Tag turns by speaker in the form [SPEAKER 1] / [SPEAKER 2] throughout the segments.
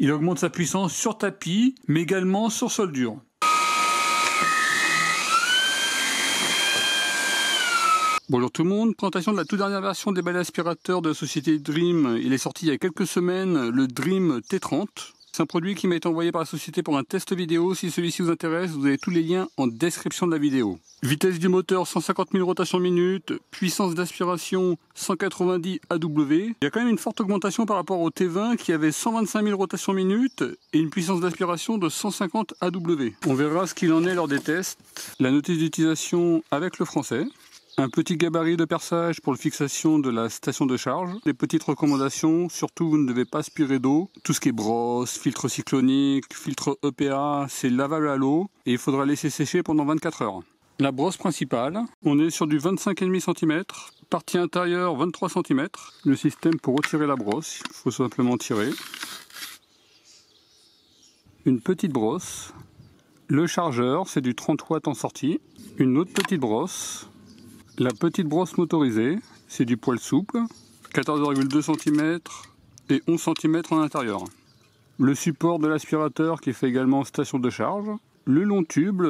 [SPEAKER 1] Il augmente sa puissance sur tapis, mais également sur sol dur. Bonjour tout le monde, présentation de la toute dernière version des balais aspirateurs de la société Dream. Il est sorti il y a quelques semaines, le Dream T30. C'est un produit qui m'a été envoyé par la société pour un test vidéo. Si celui-ci vous intéresse, vous avez tous les liens en description de la vidéo. Vitesse du moteur 150 000 rotations minute, puissance d'aspiration 190 AW. Il y a quand même une forte augmentation par rapport au T20 qui avait 125 000 rotations minute et une puissance d'aspiration de 150 AW. On verra ce qu'il en est lors des tests. La notice d'utilisation avec le français. Un petit gabarit de perçage pour la fixation de la station de charge. Des petites recommandations, surtout vous ne devez pas aspirer d'eau. Tout ce qui est brosse, filtre cyclonique, filtre EPA, c'est lavable à l'eau et il faudra laisser sécher pendant 24 heures. La brosse principale, on est sur du 25,5 cm, partie intérieure 23 cm. Le système pour retirer la brosse, il faut simplement tirer. Une petite brosse. Le chargeur, c'est du 30 watts en sortie. Une autre petite brosse. La petite brosse motorisée, c'est du poil souple, 14,2 cm et 11 cm en intérieur. Le support de l'aspirateur qui fait également station de charge. Le long tube,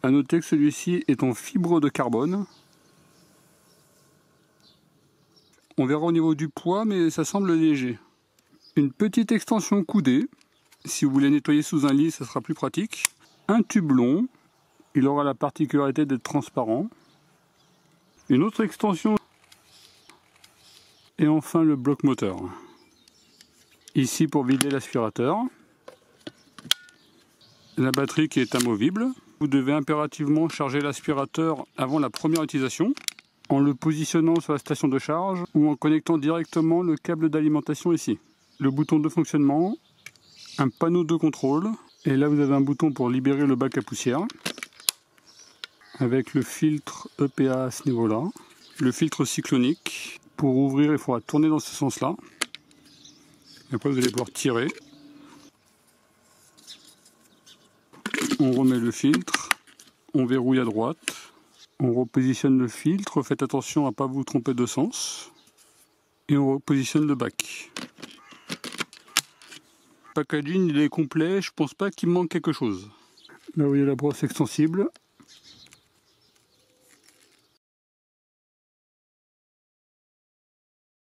[SPEAKER 1] à noter que celui-ci est en fibre de carbone. On verra au niveau du poids, mais ça semble léger. Une petite extension coudée, si vous voulez nettoyer sous un lit, ça sera plus pratique. Un tube long, il aura la particularité d'être transparent. Une autre extension et enfin le bloc moteur. Ici pour vider l'aspirateur. La batterie qui est amovible. Vous devez impérativement charger l'aspirateur avant la première utilisation en le positionnant sur la station de charge ou en connectant directement le câble d'alimentation ici. Le bouton de fonctionnement, un panneau de contrôle et là vous avez un bouton pour libérer le bac à poussière. Avec le filtre EPA à ce niveau-là, le filtre cyclonique. Pour ouvrir, il faudra tourner dans ce sens-là. Et après, vous allez pouvoir tirer. On remet le filtre, on verrouille à droite, on repositionne le filtre. Faites attention à ne pas vous tromper de sens. Et on repositionne le bac. Le packaging, il est complet, je pense pas qu'il manque quelque chose. Là, vous voyez la brosse extensible.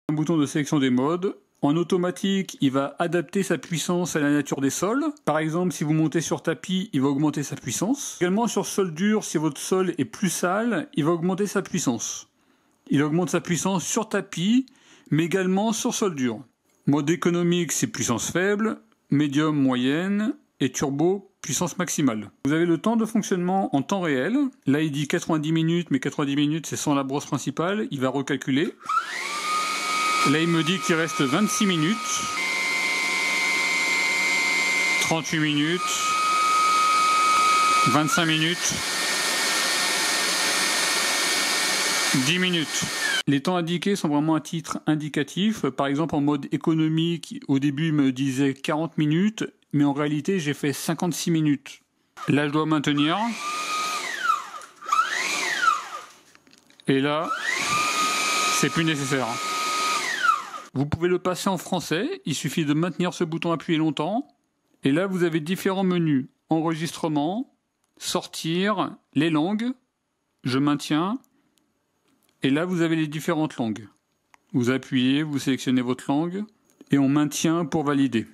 [SPEAKER 1] Un bouton de sélection des modes. En automatique, il va adapter sa puissance à la nature des sols. Par exemple, si vous montez sur tapis, il va augmenter sa puissance. Également sur sol dur, si votre sol est plus sale, il va augmenter sa puissance. Il augmente sa puissance sur tapis, mais également sur sol dur. Mode économique, c'est puissance faible, médium, moyenne, et turbo, puissance maximale. Vous avez le temps de fonctionnement en temps réel. Là, il dit 90 minutes, mais 90 minutes, c'est sans la brosse principale. Il va recalculer. Là, il me dit qu'il reste 26 minutes, 38 minutes, 25 minutes, 10 minutes. Les temps indiqués sont vraiment à titre indicatif. Par exemple, en mode économique, au début, il me disait 40 minutes, mais en réalité, j'ai fait 56 minutes. Là, je dois maintenir. Et là, c'est plus nécessaire. Vous pouvez le passer en français, il suffit de maintenir ce bouton appuyé longtemps. Et là, vous avez différents menus. Enregistrement, sortir, les langues, je maintiens. Et là, vous avez les différentes langues. Vous appuyez, vous sélectionnez votre langue et on maintient pour valider.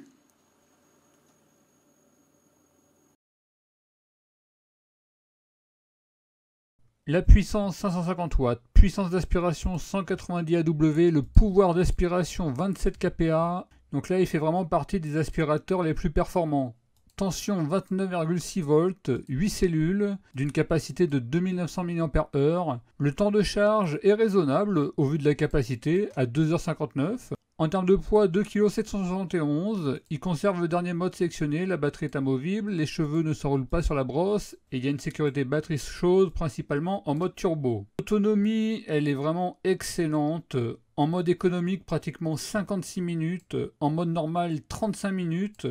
[SPEAKER 1] La puissance 550 watts, puissance d'aspiration 190 AW, le pouvoir d'aspiration 27 kPa. Donc là, il fait vraiment partie des aspirateurs les plus performants. Tension 29,6 volts, 8 cellules, d'une capacité de 2900 mAh. Le temps de charge est raisonnable au vu de la capacité, à 2h59. En termes de poids, 2,771 kg. Il conserve le dernier mode sélectionné, la batterie est amovible, les cheveux ne s'enroulent pas sur la brosse et il y a une sécurité batterie chaude principalement en mode turbo. L'autonomie, elle est vraiment excellente. En mode économique, pratiquement 56 minutes. En mode normal, 35 minutes.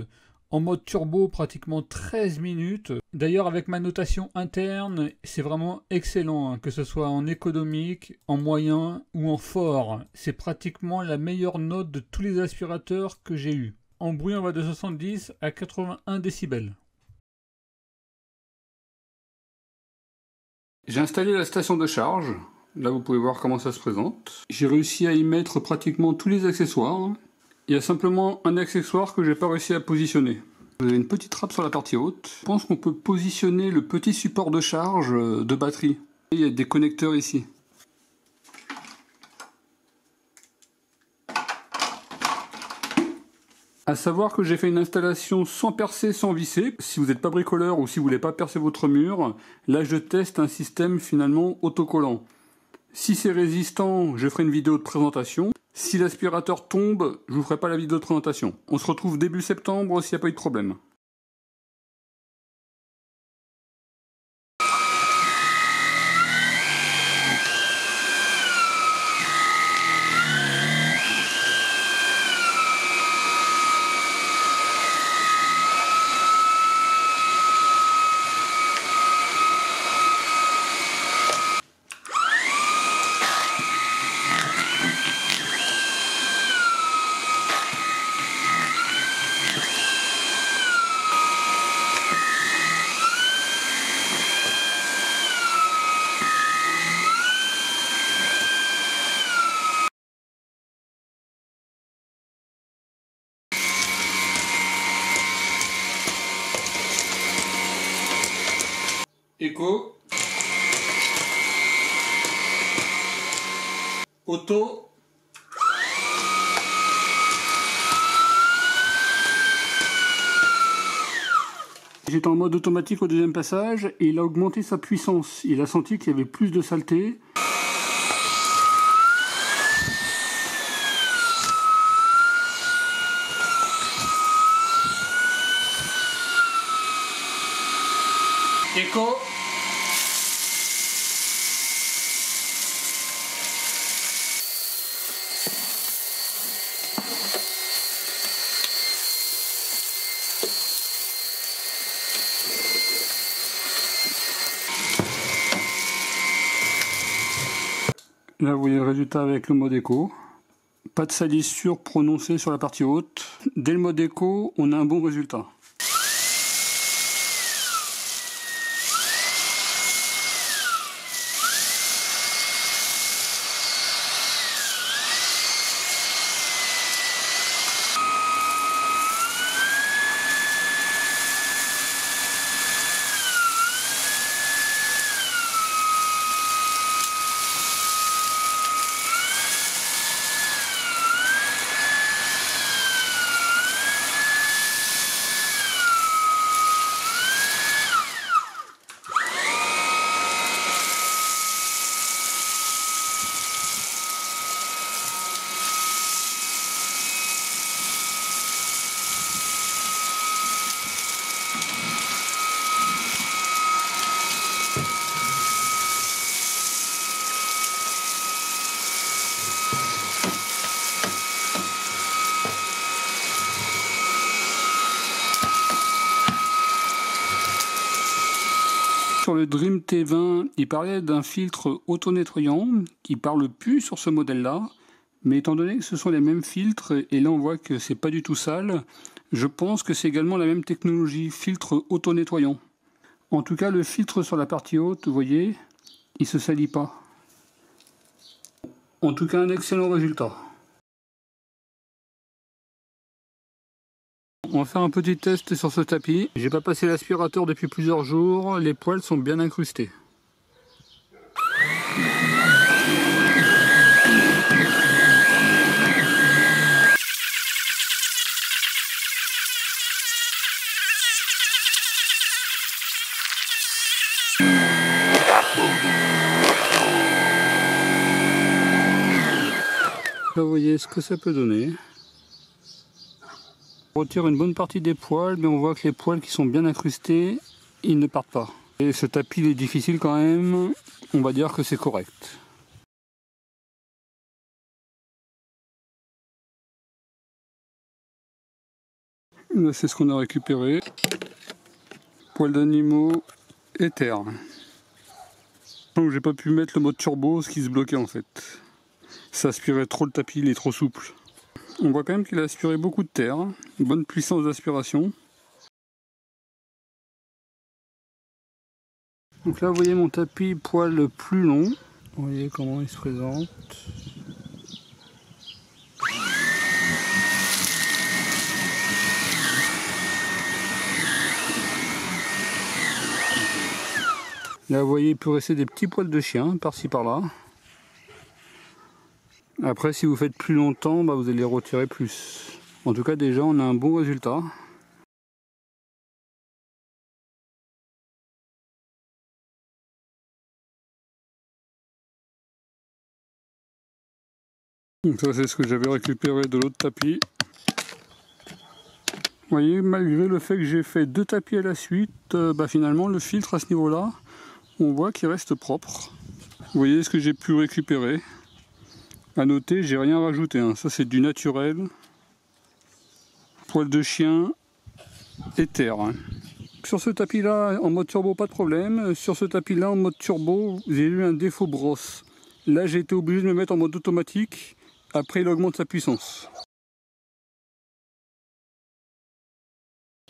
[SPEAKER 1] En mode turbo, pratiquement 13 minutes. D'ailleurs, avec ma notation interne, c'est vraiment excellent, hein, que ce soit en économique, en moyen ou en fort. C'est pratiquement la meilleure note de tous les aspirateurs que j'ai eus. En bruit, on va de 70 à 81 décibels. J'ai installé la station de charge. Là, vous pouvez voir comment ça se présente. J'ai réussi à y mettre pratiquement tous les accessoires. Il y a simplement un accessoire que j'ai pas réussi à positionner. Vous avez une petite trappe sur la partie haute. Je pense qu'on peut positionner le petit support de charge de batterie. Il y a des connecteurs ici. À savoir que j'ai fait une installation sans percer, sans visser. Si vous n'êtes pas bricoleur ou si vous voulez pas percer votre mur, là je teste un système finalement autocollant. Si c'est résistant, je ferai une vidéo de présentation. Si l'aspirateur tombe, je vous ferai pas la vidéo de présentation. On se retrouve début septembre s'il n'y a pas eu de problème. Écho. Auto. J'étais en mode automatique au deuxième passage et il a augmenté sa puissance. Il a senti qu'il y avait plus de saleté. Écho. Là, vous voyez le résultat avec le mode écho. Pas de salissure prononcée sur la partie haute. Dès le mode écho, on a un bon résultat. Sur le Dream T20, il parlait d'un filtre auto-nettoyant qui parle plus sur ce modèle-là, mais étant donné que ce sont les mêmes filtres, et là on voit que c'est pas du tout sale, je pense que c'est également la même technologie, filtre auto-nettoyant. En tout cas, le filtre sur la partie haute, vous voyez, il se salit pas. En tout cas, un excellent résultat. On va faire un petit test sur ce tapis. J'ai pas passé l'aspirateur depuis plusieurs jours, les poils sont bien incrustés. Là, vous voyez ce que ça peut donner. On retire une bonne partie des poils, mais on voit que les poils qui sont bien incrustés, ils ne partent pas. Et ce tapis il est difficile quand même, on va dire que c'est correct. Là c'est ce qu'on a récupéré. Poils d'animaux et terre. Donc j'ai pas pu mettre le mode turbo, ce qui se bloquait en fait. Ça aspirait trop le tapis, il est trop souple. On voit quand même qu'il a aspiré beaucoup de terre, une bonne puissance d'aspiration. Donc là vous voyez mon tapis poil plus long, vous voyez comment il se présente. Là vous voyez il peut rester des petits poils de chien par-ci par-là. Après si vous faites plus longtemps, vous allez les retirer plus. En tout cas déjà on a un bon résultat. Donc ça c'est ce que j'avais récupéré de l'autre tapis. Vous voyez, malgré le fait que j'ai fait 2 tapis à la suite, finalement le filtre à ce niveau-là, on voit qu'il reste propre. Vous voyez ce que j'ai pu récupérer. À noter, j'ai rien rajouté, hein. Ça c'est du naturel. Poil de chien et terre. Hein. Sur ce tapis-là, en mode turbo, pas de problème. Sur ce tapis-là, en mode turbo, j'ai eu un défaut brosse. Là, j'ai été obligé de me mettre en mode automatique. Après, il augmente sa puissance.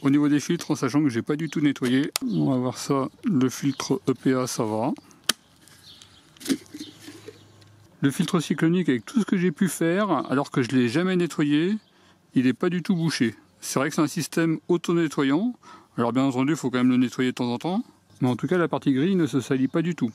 [SPEAKER 1] Au niveau des filtres, en sachant que j'ai pas du tout nettoyé, on va voir ça. Le filtre EPA, ça va. Le filtre cyclonique, avec tout ce que j'ai pu faire, alors que je l'ai jamais nettoyé, il n'est pas du tout bouché. C'est vrai que c'est un système auto-nettoyant. Alors bien entendu, il faut quand même le nettoyer de temps en temps. Mais en tout cas, la partie grise ne se salit pas du tout.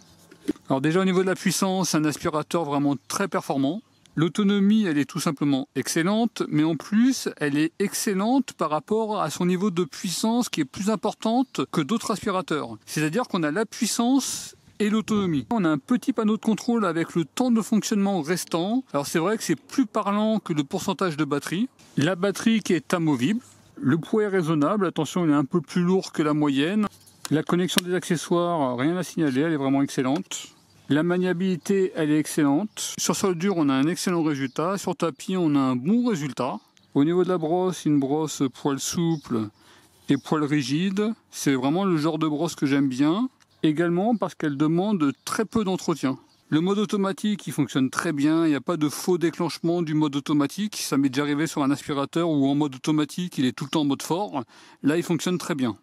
[SPEAKER 1] Alors déjà, au niveau de la puissance, c'est un aspirateur vraiment très performant. L'autonomie, elle est tout simplement excellente, mais en plus, elle est excellente par rapport à son niveau de puissance qui est plus importante que d'autres aspirateurs. C'est-à-dire qu'on a la puissance et l'autonomie. On a un petit panneau de contrôle avec le temps de fonctionnement restant. Alors c'est vrai que c'est plus parlant que le pourcentage de batterie. La batterie qui est amovible. Le poids est raisonnable, attention, il est un peu plus lourd que la moyenne. La connexion des accessoires, rien à signaler, elle est vraiment excellente. La maniabilité, elle est excellente. Sur sol dur, on a un excellent résultat. Sur tapis, on a un bon résultat. Au niveau de la brosse, une brosse poil souple et poil rigide. C'est vraiment le genre de brosse que j'aime bien. Également parce qu'elle demande très peu d'entretien. Le mode automatique, il fonctionne très bien. Il n'y a pas de faux déclenchement du mode automatique. Ça m'est déjà arrivé sur un aspirateur où en mode automatique, il est tout le temps en mode fort. Là, il fonctionne très bien.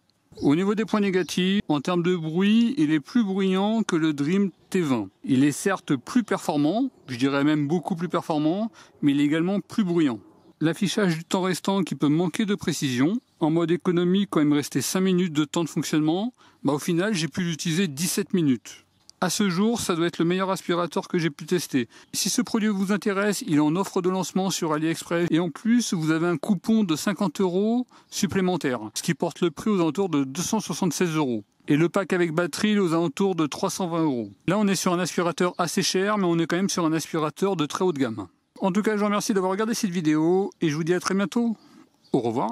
[SPEAKER 1] Au niveau des points négatifs, en termes de bruit, il est plus bruyant que le Dream T20. Il est certes plus performant, je dirais même beaucoup plus performant, mais il est également plus bruyant. L'affichage du temps restant qui peut manquer de précision. En mode économie, quand il me restait 5 minutes de temps de fonctionnement, au final j'ai pu l'utiliser 17 minutes. À ce jour, ça doit être le meilleur aspirateur que j'ai pu tester. Si ce produit vous intéresse, il est en offre de lancement sur AliExpress. Et en plus, vous avez un coupon de 50 € supplémentaire, ce qui porte le prix aux alentours de 276 €. Et le pack avec batterie est aux alentours de 320 €. Là, on est sur un aspirateur assez cher, mais on est quand même sur un aspirateur de très haut de gamme. En tout cas, je vous remercie d'avoir regardé cette vidéo et je vous dis à très bientôt. Au revoir.